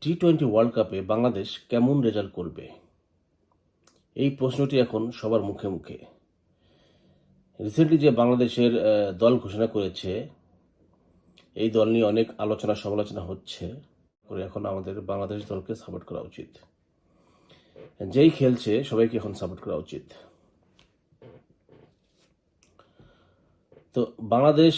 টি-20 world কাপে বাংলাদেশ কেমন result করবে? এই প্রশ্নটি এখন সবার মুখে মুখে। রিসেন্টলি যে বাংলাদেশের দল ঘোষণা করেছে, এই দল নিয়ে অনেক আলোচনা সমালোচনা হচ্ছে। করে এখন আমাদের বাংলাদেশ দলকে সাপোর্ট করা উচিত। যেই খেলছে সবাইকে এখন সাপোর্ট করা উচিত। তো বাংলাদেশ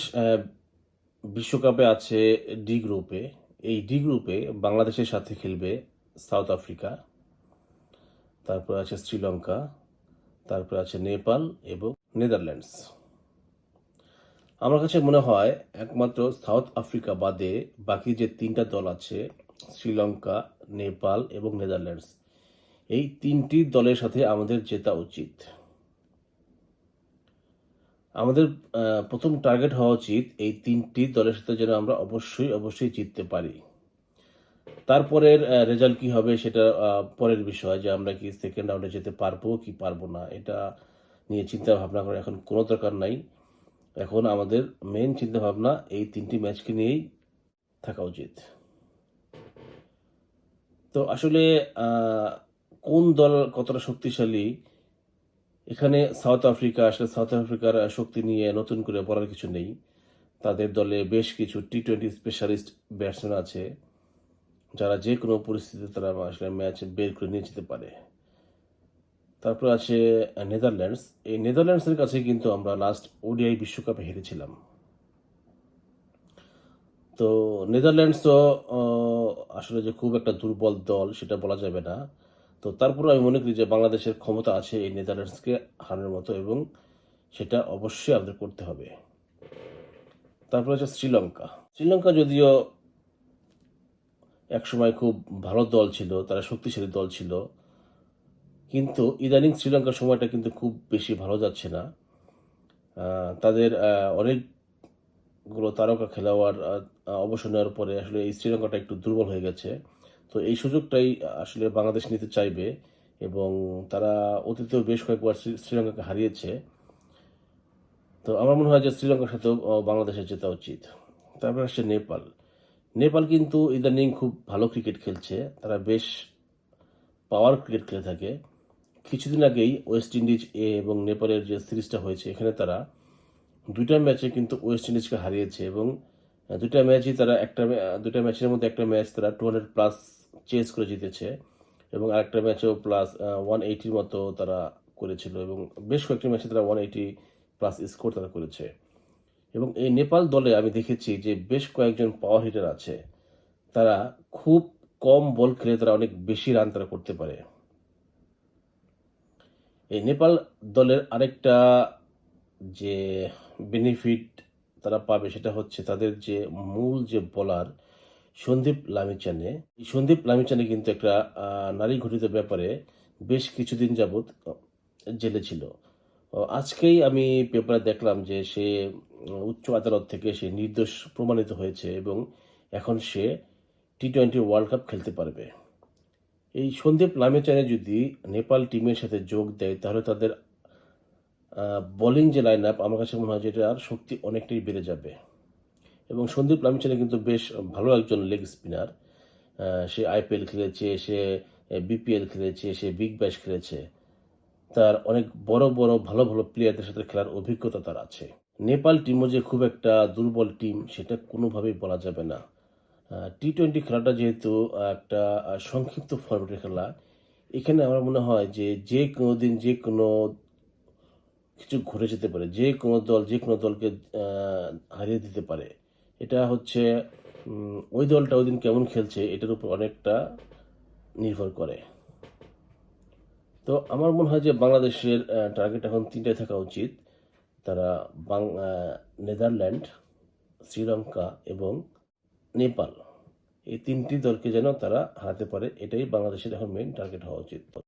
বিশ্বকাপে আছে ডি গ্রুপে। এই ডি গ্রুপে বাংলাদেশের সাথে খেলবে সাউথ আফ্রিকা, তারপর আছে শ্রীলঙ্কা, তারপর আছে নেপাল এবং নেদারল্যান্ডস। আমার কাছে মনে হয় একমাত্র সাউথ আফ্রিকা বাদে বাকি যে তিনটা দল আছে, শ্রীলঙ্কা, নেপাল এবং নেদারল্যান্ডস, এই তিনটি দলের সাথে আমাদের জেতা উচিত। আমাদের প্রথম টার্গেট হওয়া উচিত এই তিনটি দলের সাথে যেন আমরা অবশ্যই জিততে পারি। তারপরের রেজাল্ট কি হবে সেটা পরের বিষয়, যে আমরা কি সেকেন্ড রাউন্ডে যেতে পারবো কি পারবো না, এটা নিয়ে চিন্তা ভাবনা করার এখন কোনো দরকার নাই। এখন আমাদের মেন চিন্তা ভাবনা এই তিনটি ম্যাচকে নিয়েই থাকা উচিত। তো আসলে কোন দল কতটা শক্তিশালী, এখানে সাউথ আফ্রিকার শক্তি নিয়ে নতুন করে বলার কিছু নেই। তাদের দলে বেশ কিছু টি-20 স্পেশালিস্ট ব্যাটসম্যান আছে, যারা যে কোনো পরিস্থিতিতে তারা আসলে ম্যাচ বের করে নিয়ে যেতে পারে। তারপর আছে নেদারল্যান্ডস। এই নেদারল্যান্ডসের কাছে কিন্তু আমরা লাস্ট ওডিআই বিশ্বকাপে হেরেছিলাম। তো নেদারল্যান্ডসও আসলে যে খুব একটা দুর্বল দল সেটা বলা যাবে না। তো তারপরে আমি মনে করি যে বাংলাদেশের ক্ষমতা আছে এই নেদারল্যান্ডসকে হারানোর মতো, এবং সেটা অবশ্যই আমাদের করতে হবে। তারপর আছে শ্রীলঙ্কা যদিও একসময় খুব ভালো দল ছিল, তারা শক্তিশালী দল ছিল, কিন্তু ইদানিং শ্রীলঙ্কার সময়টা কিন্তু খুব বেশি ভালো যাচ্ছে না। তাদের অনেকগুলো তারকা খেলোয়াড় অবসর নেওয়ার পরে আসলে এই শ্রীলঙ্কাটা একটু দুর্বল হয়ে গেছে। তো এই সুযোগটাই আসলে বাংলাদেশ নিতে চাইবে, এবং তারা অতীতেও বেশ কয়েকবার শ্রীলঙ্কাকে হারিয়েছে। তো আমার মনে হয় যে শ্রীলঙ্কার সাথেও বাংলাদেশের জেতা উচিত। তারপর আসছে নেপাল কিন্তু ইদানিং খুব ভালো ক্রিকেট খেলছে, তারা বেশ পাওয়ার ক্রিকেট খেলে থাকে। কিছুদিন আগেই ওয়েস্ট ইন্ডিজ এবং নেপালের যে সিরিজটা হয়েছে, এখানে তারা দুইটা ম্যাচে কিন্তু ওয়েস্ট ইন্ডিজকে হারিয়েছে, এবং দুইটা ম্যাচের মধ্যে একটা ম্যাচ তারা 200+ চেস করে জিতেছে, এবং আরেকটা ম্যাচেও প্লাস 180 মতো তারা করেছিল, এবং বেশ কয়েকটি ম্যাচে তারা 180+ স্কোর তারা করেছে। এবং এই নেপাল দলে আমি দেখেছি যে বেশ কয়েকজন পাওয়ার হিটার আছে, তারা খুব কম বল খেলে তারা অনেক বেশি রান তারা করতে পারে। এই নেপাল দলের আরেকটা যে বেনিফিট তারা পাবে সেটা হচ্ছে তাদের যে মূল যে বোলার সন্দীপ লামিচানে, এই সন্দীপ লামিচানে কিন্তু একটা নারী ঘটিত ব্যাপারে বেশ কিছুদিন যাবৎ জেলে ছিল। আজকেই আমি পেপারে দেখলাম যে সে উচ্চ আদালত থেকে সে নির্দোষ প্রমাণিত হয়েছে, এবং এখন সে টি-20 ওয়ার্ল্ড কাপ খেলতে পারবে। এই সন্দীপ লামিচানে যদি নেপাল টিমের সাথে যোগ দেয়, তাহলে তাদের বোলিং যে লাইন আপ, আমার কাছে মনে হয় যে এটার শক্তি অনেকটাই বেড়ে যাবে। এবং সন্দীপ লামিচানে কিন্তু বেশ ভালো একজন লেগ স্পিনার। সে আইপিএল খেলেছে, সে বিপিএল খেলেছে, সে বিগ ব্যাশ খেলেছে। তার অনেক বড় ভালো প্লেয়ারদের সাথে খেলার অভিজ্ঞতা তার আছে। নেপাল টিমও যে খুব একটা দুর্বল টিম সেটা কোনোভাবেই বলা যাবে না। টি-20 খেলাটা যেহেতু একটা সংক্ষিপ্ত ফরম্যাটের খেলা, এখানে আমার মনে হয় যে যে কোনো দিন যে কোনো কিছু ঘটে যেতে পারে, যে কোনো দল যে কোনো দলকে হারিয়ে দিতে পারে। এটা হচ্ছে ওই দলটা ওই দিন কেমন খেলছে এটার উপর অনেকটা নির্ভর করে। তো আমার মনে হয় যে বাংলাদেশের টার্গেট এখন তিনটায় থাকা উচিত। তারা নেদারল্যান্ড, শ্রীলঙ্কা এবং নেপাল, এই তিনটি দলকে যেন তারা হারাতে পারে, এটাই বাংলাদেশের এখন মেইন টার্গেট হওয়া উচিত।